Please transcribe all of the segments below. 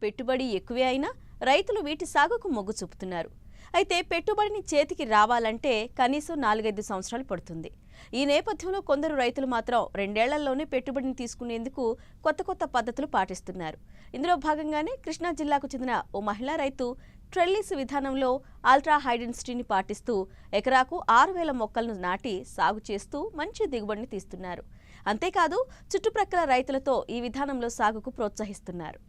పెట్టుబడి ఎక్కువే అయినా రైతులు వీటి సాగుకు మొగ్గు చూపుతున్నారు. అయితే పెట్టుబడిని చేతికి రావాలంటే కనీసం 4-5 సంవత్సరాలు పడుతుంది. ఈ నేపథ్యంలో కొందరు రైతులు మాత్రం 2 ఏళ్లలోనే పెట్టుబడిని తీసుకునేందుకు కొత్త పద్ధతులు పాటిస్తున్నారు. ఇందులో భాగంగానే కృష్ణా జిల్లాకు చెందిన ఓ మహిళా రైతు ట్రెల్లిస్ విధానంలో అల్ట్రా హై డెన్సిటీని పాటిస్తూ ఎకరాకు 6,000 మొక్కలను నాటి సాగు చేస్తూ మంచి దిగుబడిని తీస్తున్నారు. అంతేకాదు చుట్టుప్రక్కల రైతులతో ఈ విధానంలో సాగుకు ప్రోత్సహిస్తున్నారు.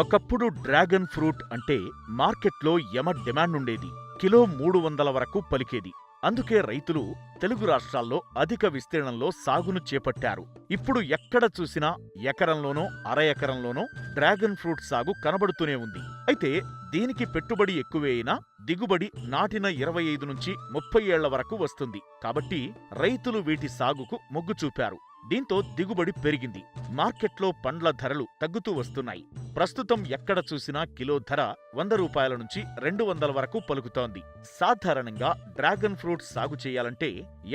ఒకప్పుడు డ్రాగన్ ఫ్రూట్ అంటే మార్కెట్లో యమ డిమాండ్ ఉండేది. కిలో 300 వరకు పలికేది. అందుకే రైతులు తెలుగు రాష్ట్రాల్లో అధిక విస్తీర్ణంలో సాగును చేపట్టారు. ఇప్పుడు ఎక్కడ చూసినా ఎకరంలోనో అర ఎకరంలోనో డ్రాగన్ ఫ్రూట్ సాగు కనబడుతూనే ఉంది. అయితే దీనికి పెట్టుబడి ఎక్కువే అయినా దిగుబడి నాటిన 25 నుంచి 30 ఏళ్ల వరకు వస్తుంది. కాబట్టి రైతులు వీటి సాగుకు మొగ్గు చూపారు. దీంతో దిగుబడి పెరిగింది. మార్కెట్లో పండ్ల ధరలు తగ్గుతూ వస్తున్నాయి. ప్రస్తుతం ఎక్కడ చూసినా కిలో ధర 100 రూపాయల నుంచి 200 వరకు పలుకుతోంది. సాధారణంగా డ్రాగన్ ఫ్రూట్ సాగు చేయాలంటే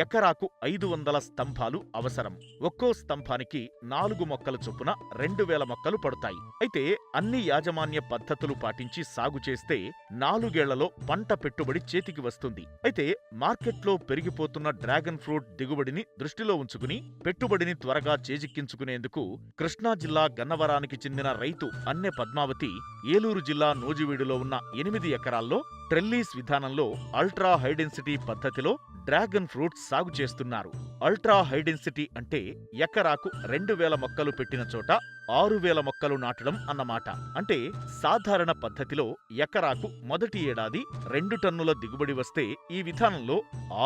ఎకరాకు 500 స్తంభాలు అవసరం. ఒక్కో స్తంభానికి 4 మొక్కల చొప్పున 2000 మొక్కలు పడతాయి. అయితే అన్ని యాజమాన్య పద్ధతులు పాటించి సాగు చేస్తే 4 ఏళ్లలో పంట పెట్టుబడి చేతికి వస్తుంది. అయితే మార్కెట్లో పెరిగిపోతున్న డ్రాగన్ ఫ్రూట్ దిగుబడిని దృష్టిలో ఉంచుకుని పెట్టుబడిని త్వరగా చేజిక్కించుకునేందుకు కృష్ణా జిల్లా గన్నవరానికి చెందిన రైతు అన్నె పద్మావతి ఏలూరు జిల్లా నూజివీడులో ఉన్న 8 ఎకరాల్లో ట్రెల్లీస్ విధానంలో అల్ట్రా హైడెన్సిటీ పద్ధతిలో డ్రాగన్ ఫ్రూట్ సాగు చేస్తున్నారు. అల్ట్రా హైడెన్సిటీ అంటే ఎకరాకు 2000 మొక్కలు పెట్టిన చోట 6000 మొక్కలు నాటడం అన్నమాట. అంటే సాధారణ పద్ధతిలో ఎకరాకు మొదటి ఏడాది 2 టన్నుల దిగుబడి వస్తే ఈ విధానంలో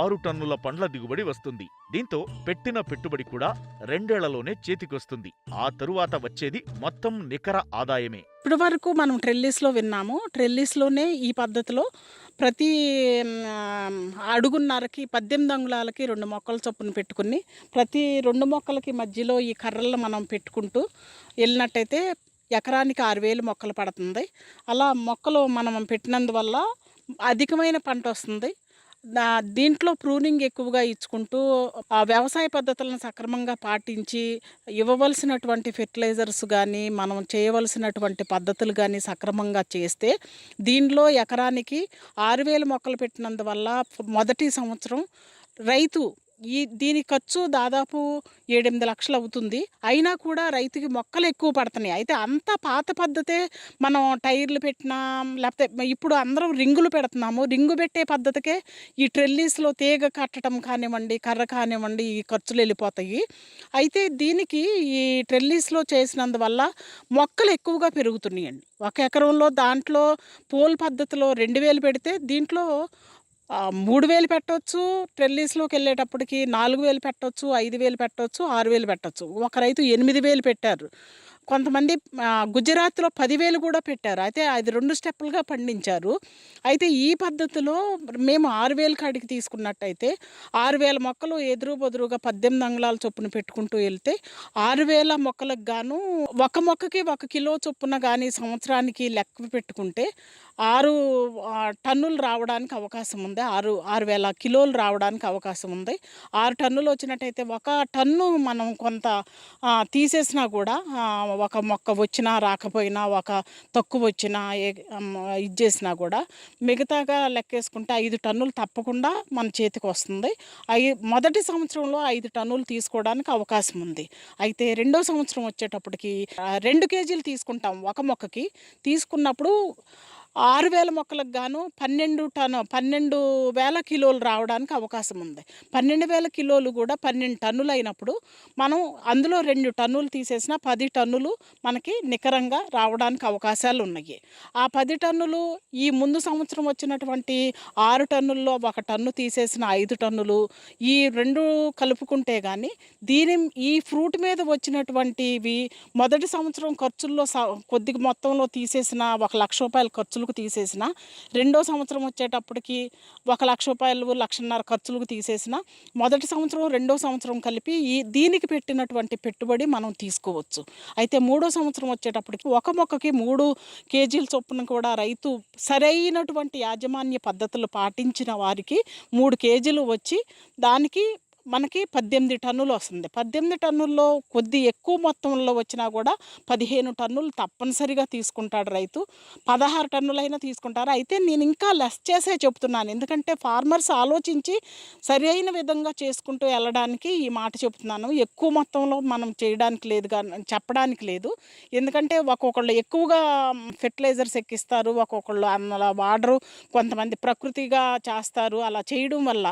6 టన్నుల పండ్ల దిగుబడి వస్తుంది. దీంతో పెట్టిన పెట్టుబడి కూడా 2 ఏళ్లలోనే చేతికొస్తుంది. ఆ తరువాత వచ్చేది మొత్తం నికర ఆదాయమే. ఇప్పటి వరకు మనం ట్రెల్లీస్లో విన్నాము. ట్రెల్లీస్లోనే ఈ పద్ధతిలో ప్రతి అడుగున్నరకి 18 అంగుళాలకి 2 మొక్కల చొప్పున పెట్టుకుని ప్రతి 2 మొక్కలకి మధ్యలో ఈ కర్రలు మనం పెట్టుకుంటూ వెళ్ళినట్టయితే ఎకరానికి 6,000 మొక్కలు పడుతుంది. అలా మొక్కలు మనం పెట్టినందువల్ల అధికమైన పంట వస్తుంది. దీంట్లో ప్రూనింగ్ ఎక్కువగా ఇచ్చుకుంటూ ఆ వ్యవసాయ పద్ధతులను సక్రమంగా పాటించి ఇవ్వవలసినటువంటి ఫెర్టిలైజర్స్ కానీ మనం చేయవలసినటువంటి పద్ధతులు కానీ సక్రమంగా చేస్తే దీనిలో ఎకరానికి 6,000 మొక్కలు పెట్టినందువల్ల మొదటి సంవత్సరం రైతు దీని ఖర్చు దాదాపు 7-8 లక్షలు అవుతుంది. అయినా కూడా రైతుకి మొక్కలు ఎక్కువ పడుతున్నాయి. అయితే అంత పాత పద్ధతే మనం టైర్లు పెట్టినా లేకపోతే ఇప్పుడు అందరం రింగులు పెడుతున్నాము. రింగు పెట్టే పద్ధతికే ఈ ట్రెల్లీస్లో తీగ కట్టడం కానివ్వండి, కర్ర కానివ్వండి, ఈ ఖర్చులు వెళ్ళిపోతాయి. అయితే దీనికి ఈ ట్రెల్లీస్లో చేసినందువల్ల మొక్కలు ఎక్కువగా పెరుగుతున్నాయండి. 1 ఎకరంలో దాంట్లో పోల్ పద్ధతిలో 2000 పెడితే దీంట్లో 3,000 పెట్టవచ్చు. ట్రెల్లీస్లోకి వెళ్ళేటప్పటికి 4,000 పెట్టవచ్చు, 5,000 పెట్టవచ్చు, 6,000 పెట్టవచ్చు. ఒక రైతు 8,000 పెట్టారు. కొంతమంది గుజరాత్లో 10,000 కూడా పెట్టారు. అయితే అది 2 స్టెప్పులుగా పండించారు. అయితే ఈ పద్ధతిలో మేము 6,000 కాడికి తీసుకున్నట్టయితే 6,000 మొక్కలు ఎదురు బొదురుగా 18 అంగుళాల చొప్పున పెట్టుకుంటూ వెళ్తే 6,000 మొక్కలకు గాను ఒక మొక్కకి 1 కిలో చొప్పున కానీ సంవత్సరానికి లెక్క పెట్టుకుంటే 6 టన్నులు రావడానికి అవకాశం ఉంది. 6,000 కిలోలు రావడానికి అవకాశం ఉంది. 6 టన్నులు వచ్చినట్టయితే 1 టన్ను మనం కొంత తీసేసినా కూడా ఒక మొక్క వచ్చినా రాకపోయినా ఒక తక్కువ వచ్చినా ఇది చేసినా కూడా మిగతాగా లెక్కేసుకుంటే 5 టన్నులు తప్పకుండా మన చేతికి వస్తుంది. మొదటి సంవత్సరంలో 5 టన్నులు తీసుకోవడానికి అవకాశం ఉంది. అయితే రెండో సంవత్సరం వచ్చేటప్పటికి 2 కేజీలు తీసుకుంటాం ఒక మొక్కకి. తీసుకున్నప్పుడు 6,000 మొక్కలకు గాను 12,000 కిలోలు రావడానికి అవకాశం ఉంది. 12,000 కిలోలు కూడా 12 టన్నులు అయినప్పుడు మనం అందులో 2 టన్నులు తీసేసిన 10 టన్నులు మనకి నికరంగా రావడానికి అవకాశాలు ఉన్నాయి. ఆ 10 టన్నులు ఈ ముందు సంవత్సరం వచ్చినటువంటి 6 టన్నుల్లో 1 టన్ను తీసేసిన 5 టన్నులు ఈ 2 కలుపుకుంటే కానీ ఈ ఫ్రూట్ మీద వచ్చినటువంటివి మొదటి సంవత్సరం ఖర్చుల్లో కొద్దిగా మొత్తంలో తీసేసిన 1 లక్ష రూపాయల ఖర్చులు తీసేసిన రెండో సంవత్సరం వచ్చేటప్పటికి 1 లక్ష రూపాయలు 1,50,000 ఖర్చులకు తీసేసిన మొదటి సంవత్సరం రెండో సంవత్సరం కలిపి దీనికి పెట్టినటువంటి పెట్టుబడి మనం తీసుకోవచ్చు. అయితే మూడో సంవత్సరం వచ్చేటప్పటికి ఒక మొక్కకి 3 కేజీల చొప్పున కూడా రైతు సరైనటువంటి యాజమాన్య పద్ధతులు పాటించిన వారికి 3 కేజీలు వచ్చి దానికి మనకి 18 టన్నులు వస్తుంది. 18 టన్నుల్లో కొద్ది ఎక్కువ మొత్తంలో వచ్చినా కూడా 15 టన్నులు తప్పనిసరిగా తీసుకుంటాడు రైతు. 16 టన్నులైనా తీసుకుంటారు. అయితే నేను ఇంకా లెస్ చేసే చెప్తున్నాను. ఎందుకంటే ఫార్మర్స్ ఆలోచించి సరైన విధంగా చేసుకుంటూ వెళ్ళడానికి ఈ మాట చెప్తున్నాను. ఎక్కువ మొత్తంలో మనం చేయడానికి లేదు చెప్పడానికి లేదు. ఎందుకంటే ఒక్కొక్కళ్ళు ఎక్కువగా ఫెర్టిలైజర్స్ ఎక్కిస్తారు, ఒక్కొక్కళ్ళు అలా వాడరు, కొంతమంది ప్రకృతిగా చేస్తారు. అలా చేయడం వల్ల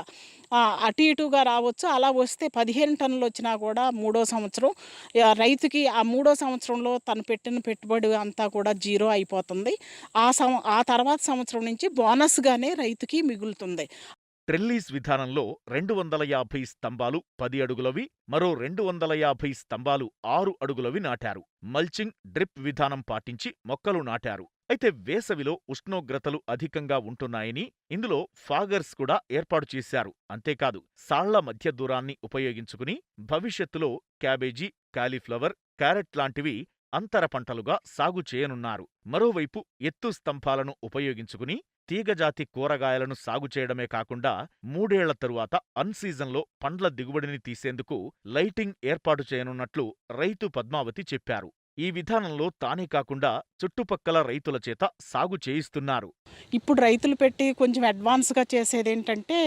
అటు ఇటుగా రావచ్చు. అలా వస్తే 15 టన్నులు వచ్చినా కూడా మూడో సంవత్సరం రైతుకి ఆ మూడో సంవత్సరంలో తను పెట్టిన పెట్టుబడి అంతా కూడా జీరో అయిపోతుంది. ఆ తర్వాత సంవత్సరం నుంచి బోనస్గానే రైతుకి మిగులుతుంది. ట్రెల్లీస్ విధానంలో 250 స్తంభాలు 10 అడుగులవి, మరో 250 స్తంభాలు 6 అడుగులవి నాటారు. మల్చింగ్, డ్రిప్ విధానం పాటించి మొక్కలు నాటారు. అయితే వేసవిలో ఉష్ణోగ్రతలు అధికంగా ఉంటున్నాయని ఇందులో ఫాగర్స్ కూడా ఏర్పాటు చేశారు. అంతేకాదు సాళ్ల మధ్య దూరాన్ని ఉపయోగించుకుని భవిష్యత్తులో క్యాబేజీ, కాలీఫ్లవర్, క్యారెట్ లాంటివి అంతర పంటలుగా సాగు చేయనున్నారు. మరోవైపు ఎత్తు స్తంభాలను ఉపయోగించుకుని తీగజాతి కూరగాయలను సాగు చేయడమే కాకుండా 3 ఏళ్ల తరువాత అన్సీజన్లో పండ్ల దిగుబడిని తీసేందుకు లైటింగ్ ఏర్పాటు చేయనున్నట్లు రైతు పద్మావతి చెప్పారు. ఈ విధానంలో తానే కాకుండా చుట్టుపక్కల రైతుల చేత సాగు చేయిస్తున్నారు. ఇప్పుడు రైతులు పెట్టి కొంచెం అడ్వాన్స్గా చేసేది ఏంటంటే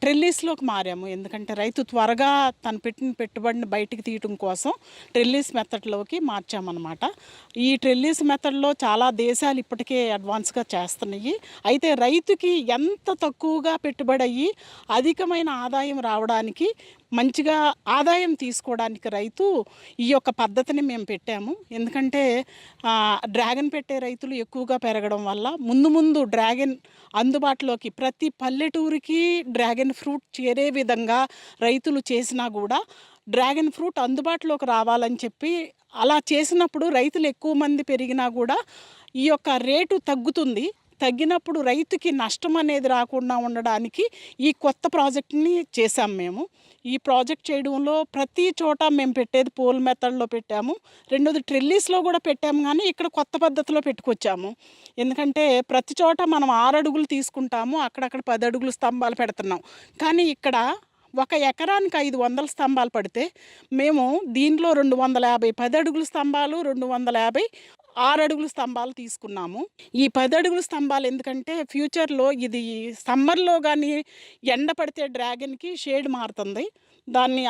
ట్రెల్లీస్లోకి మారాము. ఎందుకంటే రైతు త్వరగా తను పెట్టిన పెట్టుబడిని బయటికి తీయటం కోసం ట్రెల్లీస్ మెథడ్లోకి మార్చామన్నమాట. ఈ ట్రెల్లీస్ మెథడ్లో చాలా దేశాలు ఇప్పటికే అడ్వాన్స్గా చేస్తున్నాయి. అయితే రైతుకి ఎంత తక్కువగా పెట్టుబడి అయ్యి అధికమైన ఆదాయం రావడానికి, మంచిగా ఆదాయం తీసుకోవడానికి రైతు ఈ యొక్క పద్ధతిని మేము పెట్టాము. ఎందుకంటే డ్రాగన్ పెట్టే రైతులు ఎక్కువగా పెరగడం వల్ల ముందు డ్రాగన్ అందుబాటులోకి ప్రతి పల్లెటూరికి డ్రాగన్ ఫ్రూట్ చేరే విధంగా రైతులు చేసినా కూడా డ్రాగన్ ఫ్రూట్ అందుబాటులోకి రావాలని చెప్పి అలా చేసినప్పుడు రైతులు ఎక్కువ మంది పెరిగినా కూడా ఈ యొక్క రేటు తగ్గినప్పుడు రైతుకి నష్టం అనేది రాకుండా ఉండడానికి ఈ కొత్త ప్రాజెక్ట్ని చేశాం మేము. ఈ ప్రాజెక్ట్ చేయడంలో ప్రతి చోట మేము పెట్టేది పోల్ మెథడ్లో పెట్టాము. రెండోది ట్రెల్లీస్లో కూడా పెట్టాము, కానీ ఇక్కడ కొత్త పద్ధతిలో పెట్టుకొచ్చాము. ఎందుకంటే ప్రతి చోట మనం 6 అడుగులు తీసుకుంటాము, అక్కడక్కడ 10 అడుగులు స్తంభాలు పెడుతున్నాం. కానీ ఇక్కడ 1 ఎకరానికి 500 స్తంభాలు పడితే మేము దీంట్లో 250 10 అడుగుల స్తంభాలు, 250 6 అడుగుల స్తంభాలు తీసుకున్నాము. ఈ 10 అడుగుల స్తంభాలు ఎందుకంటే ఫ్యూచర్లో ఇది సమ్మర్లో కానీ ఎండ పడితే డ్రాగన్కి షేడ్ మారుతుంది.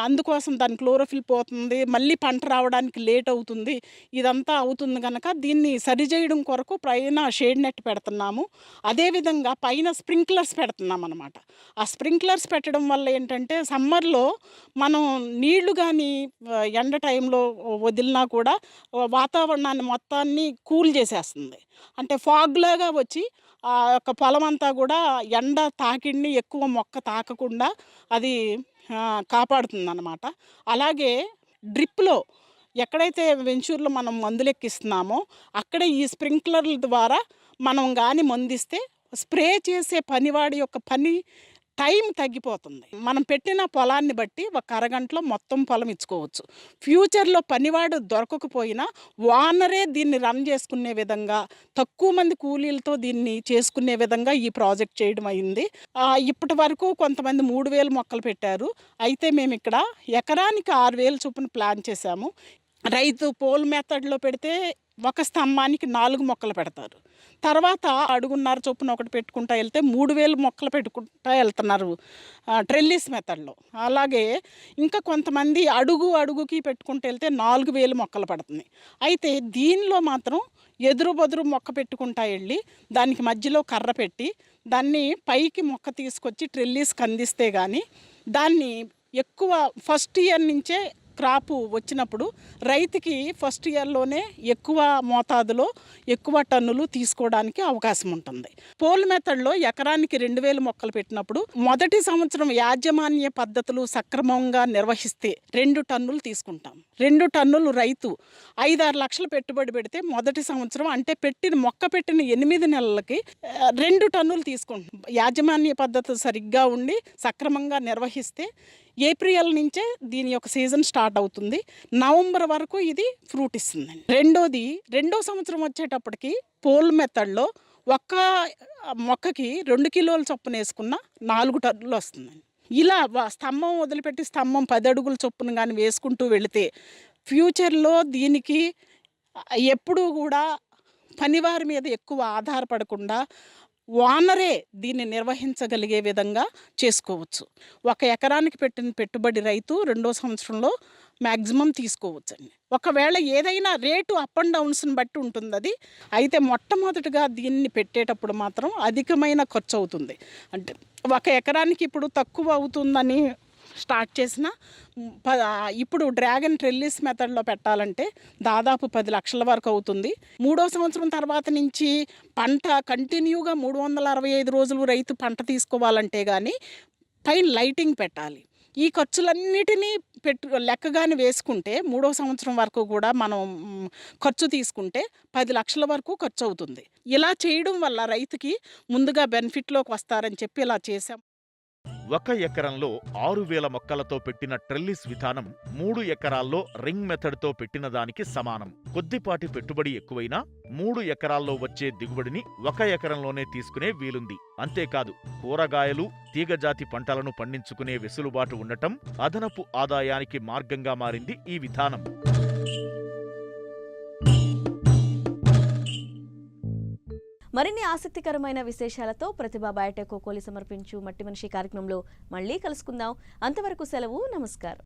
అందుకోసం దాని క్లోరోఫిల్ పోతుంది, మళ్ళీ పంట రావడానికి లేట్ అవుతుంది. ఇదంతా అవుతుంది కనుక దీన్ని సరిచేయడం కొరకు పైన షేడ్ నెట్ పెడుతున్నాము. అదేవిధంగా పైన స్ప్రింక్లర్స్ పెడుతున్నాం అన్నమాట. ఆ స్ప్రింక్లర్స్ పెట్టడం వల్ల ఏంటంటే సమ్మర్లో మనం నీళ్లు కానీ ఎండ టైంలో వదిలినా కూడా వాతావరణాన్ని మొత్తాన్ని కూల్ చేసేస్తుంది. అంటే ఫాగ్ లాగా వచ్చి ఆ యొక్క పొలం అంతా కూడా ఎండ తాకిడిని ఎక్కువ మొక్క తాకకుండా అది కాపాడుతుందన్నమాట. అలాగే డ్రిప్లో ఎక్కడైతే వెంచూర్లో మనం మందులు ఎక్కిస్తున్నామో అక్కడే ఈ స్ప్రింక్లర్ల ద్వారా మనం కానీ మందిస్తే స్ప్రే చేసే పనివాడి యొక్క పని టైం తగ్గిపోతుంది. మనం పెట్టిన పొలాన్ని బట్టి 1 అరగంటలో మొత్తం పొలం ఇచ్చుకోవచ్చు. ఫ్యూచర్లో పనివాడు దొరకకపోయినా ఓనరే దీన్ని రన్ చేసుకునే విధంగా, తక్కువ మంది కూలీలతో దీన్ని చేసుకునే విధంగా ఈ ప్రాజెక్ట్ చేయడం అయింది. ఇప్పటి వరకు కొంతమంది 3000 మొక్కలు పెట్టారు. అయితే మేము ఇక్కడ ఎకరానికి 6000 చొప్పున ప్లాన్ చేశాము. రైతు పోల్ మెథడ్లో పెడితే 1 స్తంభానికి 4 మొక్కలు పెడతారు. తర్వాత అడుగున్నర చొప్పున ఒకటి పెట్టుకుంటా వెళ్తే 3000 మొక్కలు పెట్టుకుంటా వెళ్తున్నారు ట్రెల్లీస్ మెథడ్లో. అలాగే ఇంకా కొంతమంది అడుగుకి పెట్టుకుంటూ వెళ్తే 4000 మొక్కలు పడుతుంది. అయితే దీనిలో మాత్రం ఎదురు బదురు మొక్క పెట్టుకుంటా వెళ్ళి దానికి మధ్యలో కర్ర పెట్టి దాన్ని పైకి మొక్క తీసుకొచ్చి ట్రెల్లీస్కి అందిస్తే కానీ దాన్ని ఎక్కువ ఫస్ట్ ఇయర్ నుంచే క్రాపు వచ్చినప్పుడు రైతుకి ఫస్ట్ ఇయర్లోనే ఎక్కువ మోతాదులో ఎక్కువ టన్నులు తీసుకోవడానికి అవకాశం ఉంటుంది. పోల్ మెథడ్లో ఎకరానికి 2000 మొక్కలు పెట్టినప్పుడు మొదటి సంవత్సరం యాజమాన్య పద్ధతులు సక్రమంగా నిర్వహిస్తే 2 టన్నులు తీసుకుంటాం. 2 టన్నులు రైతు 5-6 లక్షలు పెట్టుబడి పెడితే మొదటి సంవత్సరం అంటే మొక్క పెట్టిన 8 నెలలకి 2 టన్నులు తీసుకుంటాం. యాజమాన్య పద్ధతి సరిగ్గా ఉండి సక్రమంగా నిర్వహిస్తే ఏప్రిల్ నుంచే దీని యొక్క సీజన్ స్టార్ట్ అవుతుంది. నవంబర్ వరకు ఇది ఫ్రూట్ ఇస్తుందండి. రెండో సంవత్సరం వచ్చేటప్పటికి పోల్ మెథడ్లో 1 మొక్కకి 2 కిలోల చొప్పున వేసుకున్న 4 టన్నులు వస్తుందండి. ఇలా స్తంభం వదిలిపెట్టి స్తంభం 10 అడుగుల చొప్పున కానీ వేసుకుంటూ వెళితే ఫ్యూచర్లో దీనికి ఎప్పుడూ కూడా పనివారి మీద ఎక్కువ ఆధారపడకుండా ఓనరే దీన్ని నిర్వహించగలిగే విధంగా చేసుకోవచ్చు. 1 ఎకరానికి పెట్టిన పెట్టుబడి రైతు 2వ సంవత్సరంలో మ్యాక్సిమం తీసుకోవచ్చండి. ఒకవేళ ఏదైనా రేటు అప్ అండ్ డౌన్స్ని బట్టి ఉంటుంది అది. అయితే మొట్టమొదటిగా దీన్ని పెట్టేటప్పుడు మాత్రం అధికమైన ఖర్చు అవుతుంది. అంటే 1 ఎకరానికి ఇప్పుడు తక్కువ అవుతుందని స్టార్ట్ చేసిన ఇప్పుడు డ్రాగన్ ట్రెల్లిస్ మెథడ్లో పెట్టాలంటే దాదాపు 10 లక్షల వరకు అవుతుంది. 3వ సంవత్సరం తర్వాత నుంచి పంట కంటిన్యూగా 365 రోజులు రైతు పంట తీసుకోవాలంటే కానీ పైన లైటింగ్ పెట్టాలి. ఈ ఖర్చులన్నిటినీ లెక్కగాని వేసుకుంటే 3వ సంవత్సరం వరకు కూడా మనం ఖర్చు తీసుకుంటే 10 లక్షల వరకు ఖర్చు అవుతుంది. ఇలా చేయడం వల్ల రైతుకి ముందుగా బెనిఫిట్లోకి వస్తారని చెప్పి ఇలా చేశాం. 1 ఎకరంలో 6,000 మొక్కలతో పెట్టిన ట్రెల్లిస్ విధానం 3 ఎకరాల్లో రింగ్ మెథడ్తో పెట్టిన దానికి సమానం. కొద్దిపాటి పెట్టుబడి ఎక్కువైనా 3 ఎకరాల్లో వచ్చే దిగుబడిని 1 ఎకరంలోనే తీసుకునే వీలుంది. అంతేకాదు కూరగాయలు, తీగజాతి పంటలను పండించుకునే వెసులుబాటు ఉండటం అదనపు ఆదాయానికి మార్గంగా మారింది ఈ విధానం. మరిన్ని ఆసక్తికరమైన విశేషాలతో ప్రతిభా బయోటెక్ కోకోలి సమర్పించు మట్టి మనిషి కార్యక్రమంలో మళ్ళీ కలుసుకుందాం. అంతవరకు సెలవు. నమస్కారం.